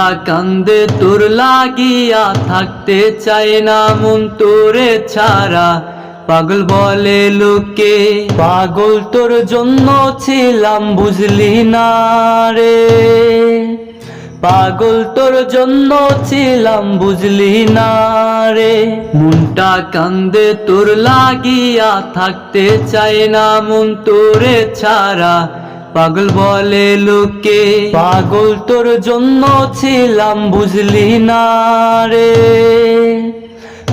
মনটা কান্দে তোর লাগিয়া, থাকতে চায় না মন তোরে ছাড়া। পাগল বলে লোকে, পাগল তোর জন্য ছিলাম বুঝলি না রে। পাগল তোর জন্য ছিলাম বুঝলি না রে। মনটা কান্দে তোর লাগিয়া, থাকতে চায় না মন তোরে ছাড়া। পাগল বলে লোকে, পাগল তোর জন্য ছিলাম বুঝলি না রে।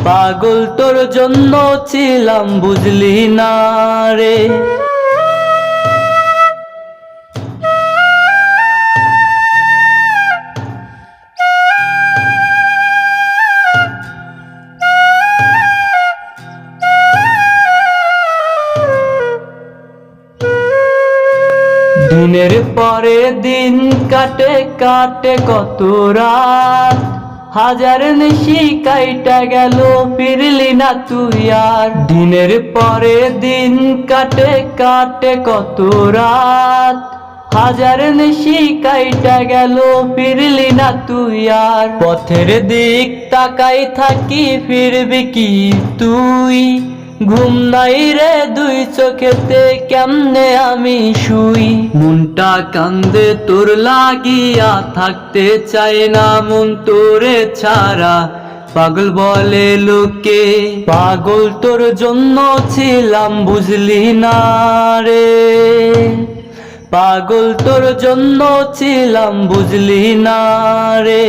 পাগল তোর জন্য ছিলাম বুঝলি না রে। দিনের পরে দিন কাটে কাটে কত রাত, হাজার নিশি কাইটা গেল ফিরলি না তুই আর। দিনের পরে দিন কাটে কাটে কত রাত, হাজার নিশি কাইটা গেল ফিরলি না তুই আর। পথের দিক তাকাই থাকি, ফিরবি কি তুই? ঘুম নাই রে দুই চোখেতে, কেমনে আমি শুই? মনটা কান্দে তোর লাগিয়া, থাকতে চায় না মন তোরে ছাড়া। পাগল বলে লোকে, পাগল তোর জন্য ছিলাম বুঝলি না রে। পাগল তোর জন্য ছিলাম বুঝলি না রে।